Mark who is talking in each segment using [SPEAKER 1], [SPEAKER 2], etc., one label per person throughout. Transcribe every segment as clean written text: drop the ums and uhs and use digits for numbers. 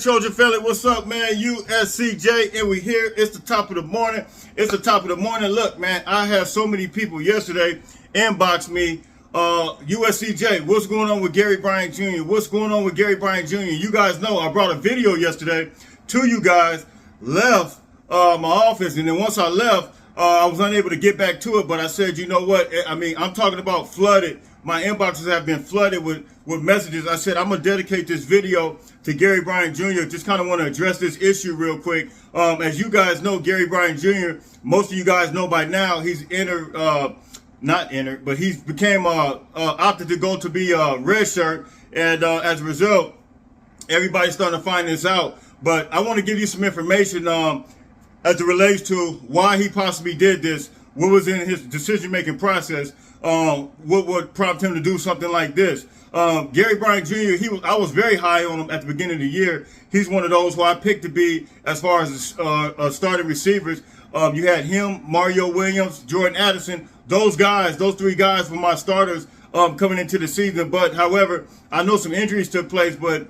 [SPEAKER 1] Trojan family, what's up, man? USCJ, and we here. It's the top of the morning. Look, man, I had so many people yesterday inbox me, USCJ, what's going on with Gary Bryant Jr.? What's going on with Gary Bryant Jr.? You guys know I brought a video yesterday to you guys, left my office, and then once I left, I was unable to get back to it, but I said, you know what? I mean, I'm talking about flooded. My inboxes have been flooded with messages. I said, I'm going to dedicate this video to Gary Bryant Jr. Just kind of want to address this issue real quick. As you guys know, Gary Bryant Jr., most of you guys know by now, he's but he's became opted to go to be a redshirt. And as a result, everybody's starting to find this out. But I want to give you some information as it relates to why he possibly did this, what was in his decision-making process, what would prompt him to do something like this. Gary Bryant Jr., I was very high on him at the beginning of the year. He's one of those who I picked to be, as far as starting receivers. You had him, Mario Williams, Jordan Addison. Those three guys were my starters coming into the season. But however, I know some injuries took place, but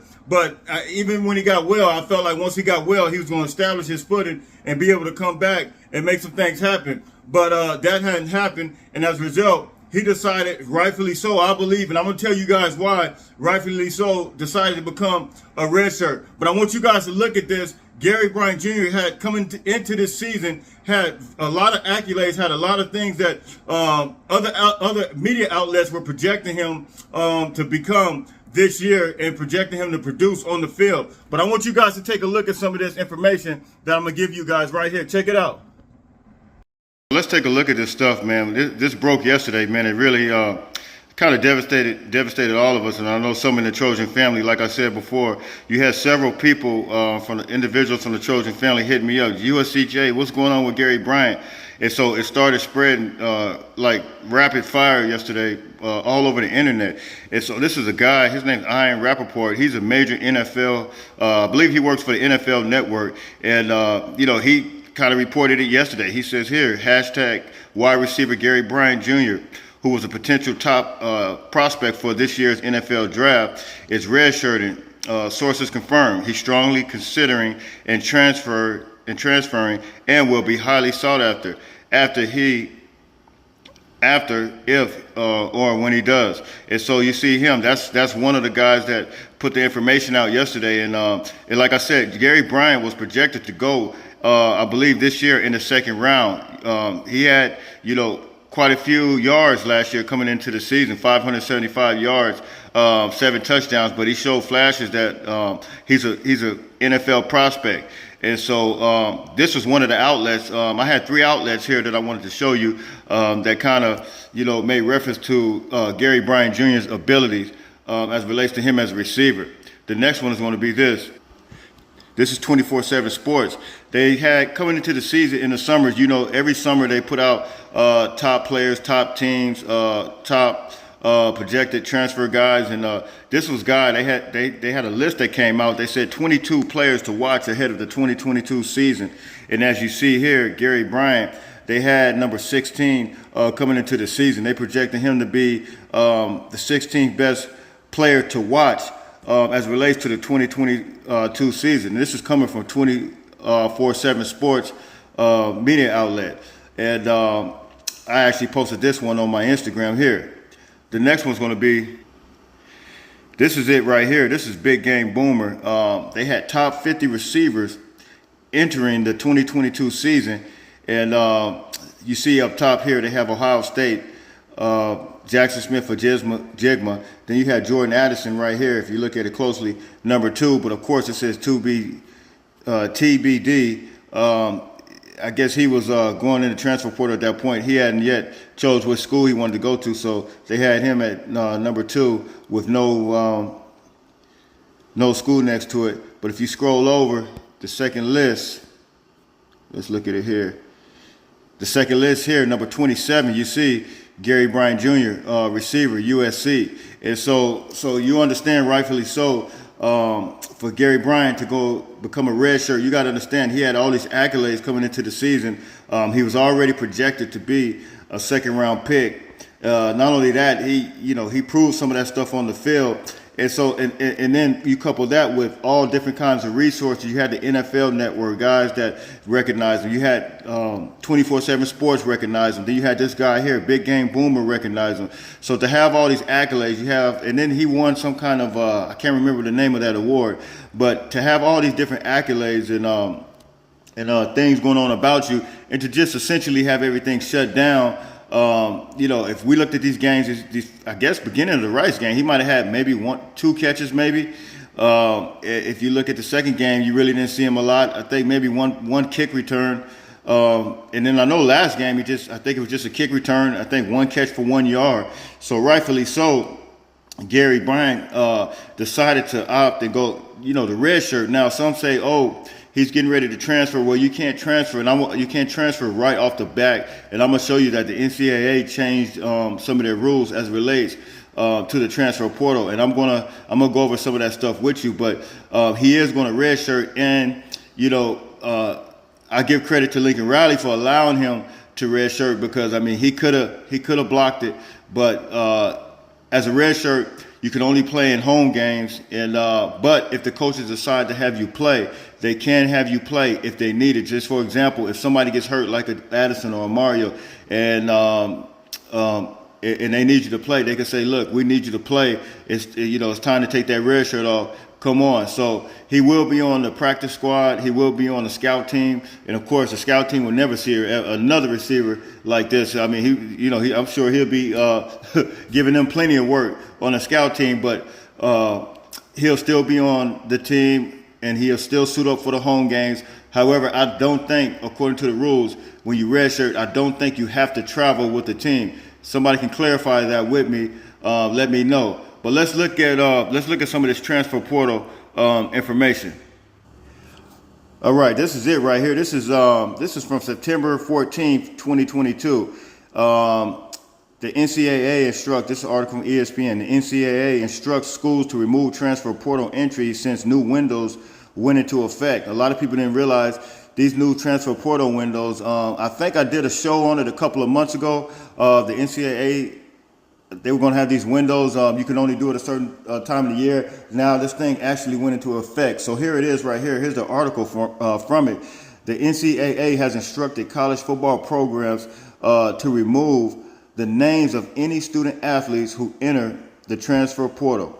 [SPEAKER 1] even when he got well, I felt like once he got well, he was going to establish his footing and be able to come back and make some things happen. But that hadn't happened, and as a result, he decided, rightfully so, I believe, and I'm going to tell you guys why, rightfully so, decided to become a redshirt. But I want you guys to look at this. Gary Bryant Jr. had coming into this season, had a lot of accolades, had a lot of things that other media outlets were projecting him to become this year and projecting him to produce on the field. But I want you guys to take a look at some of this information that I'm going to give you guys right here. Check it out. Let's take a look at this stuff, man. This broke yesterday, man. It really kind of devastated all of us. And I know some in the Trojan family, like I said before, you had several people from the individuals from the Trojan family hitting me up. USCJ, what's going on with Gary Bryant? And so it started spreading like rapid fire yesterday all over the internet. And so this is a guy, his name's Ian Rappaport. He's a major NFL, I believe he works for the NFL Network. And, you know, he kind of reported it yesterday. He says here, hashtag wide receiver Gary Bryant Jr., who was a potential top prospect for this year's NFL draft, is redshirting. Sources confirm he's strongly considering and transferring and will be highly sought after if or when he does. And so you see him, that's one of the guys that put the information out yesterday. And like I said, Gary Bryant was projected to go I believe this year in the second round. He had, you know, quite a few yards last year coming into the season, 575 yards, 7 touchdowns, but he showed flashes that he's a NFL prospect. And so this was one of the outlets. I had 3 outlets here that I wanted to show you that kind of, you know, made reference to Gary Bryant Jr.'s abilities as it relates to him as a receiver. The next one is going to be this. This is 24/7 Sports. They had, coming into the season in the summers, you know, every summer they put out top players, top teams, top projected transfer guys. And this was guy, they had a list that came out. They said 22 players to watch ahead of the 2022 season. And as you see here, Gary Bryant, they had number 16 coming into the season. They projected him to be the 16th best player to watch as it relates to the 2022 season. This is coming from 24/7 Sports media outlet. And I actually posted this one on my Instagram here. The next one's going to be, this is it right here. This is Big Game Boomer. They had top 50 receivers entering the 2022 season. And you see up top here, they have Ohio State, Jackson Smith for Jigma. Then you had Jordan Addison right here, if you look at it closely, number 2. But of course it says TBD. I guess he was going in the transfer portal at that point. He hadn't yet chose which school he wanted to go to, so they had him at number 2 with no school next to it. But if you scroll over the second list, let's look at it here.
[SPEAKER 2] The second list here, number 27, you see Gary Bryant Jr., receiver, USC. And so you understand, rightfully so, for Gary Bryant to go become a redshirt, you got to understand he had all these accolades coming into the season. He was already projected to be a second-round pick. Not only that, he proved some of that stuff on the field. And so, and then you couple that with all different kinds of resources. You had the NFL Network, guys that recognize him. You had 24/7 Sports recognize him. Then you had this guy here, Big Game Boomer, recognize him. So to have all these accolades, you have, and then he won some kind of, I can't remember the name of that award, but to have all these different accolades and things going on about you, and to just essentially have everything shut down. If we looked at these games, I guess beginning of the Rice game, he might have had maybe 1-2 catches, maybe. If you look at the second game, you really didn't see him a lot. I think maybe one kick return. And then I know last game, I think it was just a kick return. I think 1 catch for 1 yard. So rightfully so, Gary Bryant decided to opt and go, the red shirt. Now some say, he's getting ready to transfer. Well, you can't transfer, and you can't transfer right off the bat. And I'm gonna show you that the NCAA changed some of their rules as it relates to the transfer portal. And I'm gonna go over some of that stuff with you. But he is going to redshirt, and I give credit to Lincoln Riley for allowing him to redshirt, because he could have blocked it, but as a redshirt, you can only play in home games, and but if the coaches decide to have you play, they can have you play if they need it. Just for example, if somebody gets hurt like a Addison or a Mario, and they need you to play, they can say, "Look, we need you to play. It's time to take that red shirt off. Come on." So he will be on the practice squad. He will be on the scout team, and of course, the scout team will never see another receiver like this. I'm sure he'll be giving them plenty of work on the scout team, but he'll still be on the team, and he'll still suit up for the home games. However, I don't think, according to the rules, when you redshirt, I don't think you have to travel with the team. Somebody can clarify that with me. Let me know. But let's look at some of this transfer portal information. All right, this is it right here. This is from September 14th, 2022. The NCAA instructs, this is an article from ESPN, the NCAA instructs schools to remove transfer portal entries since new windows went into effect. A lot of people didn't realize these new transfer portal windows. I think I did a show on it a couple of months ago. The NCAA, they were going to have these windows. You can only do it a certain time of the year. Now this thing actually went into effect. So here it is right here. Here's the article from it. The NCAA has instructed college football programs to remove the names of any student athletes who enter the transfer portal.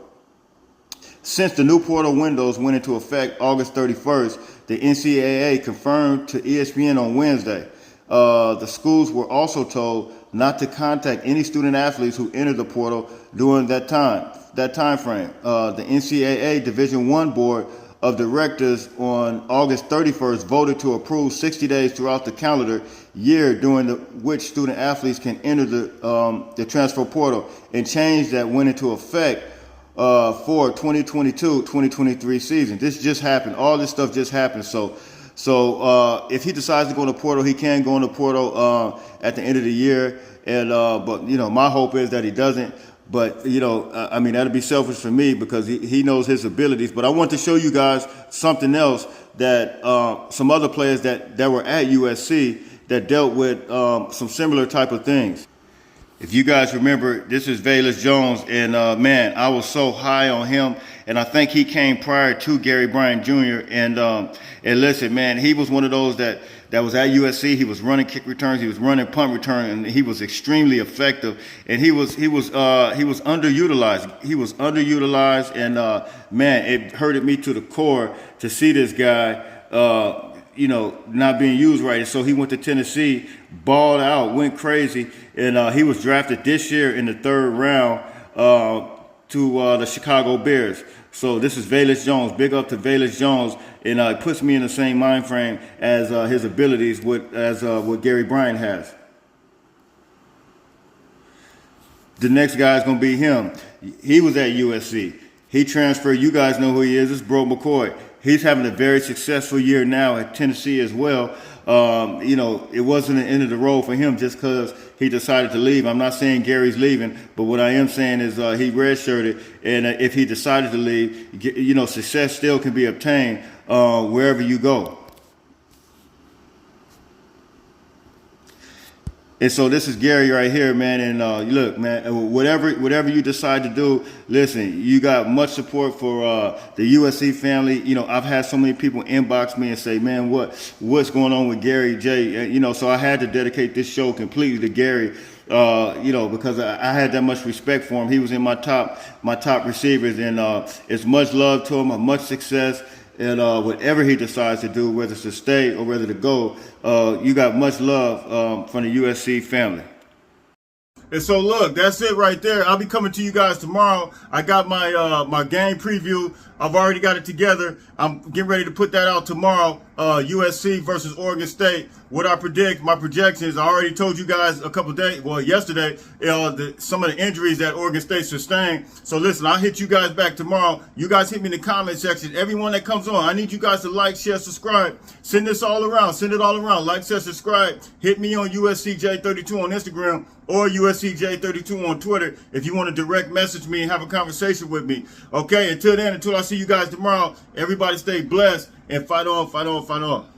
[SPEAKER 2] Since the new portal windows went into effect August 31st, the NCAA confirmed to ESPN on Wednesday. The schools were also told not to contact any student athletes who entered the portal during that time frame. The NCAA Division I Board of Directors on August 31st voted to approve 60 days throughout the calendar year during which student athletes can enter the transfer portal, and change that went into effect for 2022-2023 season. This just happened. All this stuff just happened. So if he decides to go in the portal, he can go in the portal at the end of the year. And but my hope is that he doesn't. But that'd be selfish for me, because he knows his abilities. But I want to show you guys something else, that some other players that were at USC that dealt with some similar type of things. If you guys remember, this is Bayless Jones, and man, I was so high on him, and I think he came prior to Gary Bryant Jr. And listen, man, he was one of those that was at USC. He was running kick returns, he was running punt return, and he was extremely effective. And he was underutilized. He was underutilized, and man, it hurted me to the core to see this guy not being used right. And so he went to Tennessee, balled out, went crazy, and he was drafted this year in the 3rd round to the Chicago Bears. So this is Bayless Jones. Big up to Bayless Jones, and it puts me in the same mind frame as his abilities as what Gary Bryant has. The next guy is going to be him. He was at USC. He transferred. You guys know who he is. It's Bro McCoy. he's having a very successful year now at Tennessee as well. You know, it wasn't the end of the road for him just because he decided to leave. I'm not saying Gary's leaving, but what I am saying is he redshirted, and if he decided to leave, you know, success still can be obtained wherever you go. And so this is Gary right here, man. And look, man, whatever you decide to do, listen, you got much support for the USC family. You know, I've had so many people inbox me and say, man, what's going on with Gary J? You know, so I had to dedicate this show completely to Gary. You know, because I had that much respect for him. He was in my top receivers, and it's much love to him, much success. And whatever he decides to do, whether it's to stay or whether to go, you got much love from the USC family.
[SPEAKER 1] And so look, that's it right there. I'll be coming to you guys tomorrow. I got my my game preview. I've already got it together. I'm getting ready to put that out tomorrow. USC versus Oregon State. What I predict, my projections. I already told you guys a couple days, well, yesterday, some of the injuries that Oregon State sustained. So listen, I'll hit you guys back tomorrow. You guys hit me in the comment section. Everyone that comes on, I need you guys to like, share, subscribe. Send this all around. Send it all around. Like, share, subscribe. Hit me on USCJ32 on Instagram or USCJ32 on Twitter if you want to direct message me and have a conversation with me. Okay, until then, until I see you guys tomorrow, everybody stay blessed and fight on, fight on, fight on.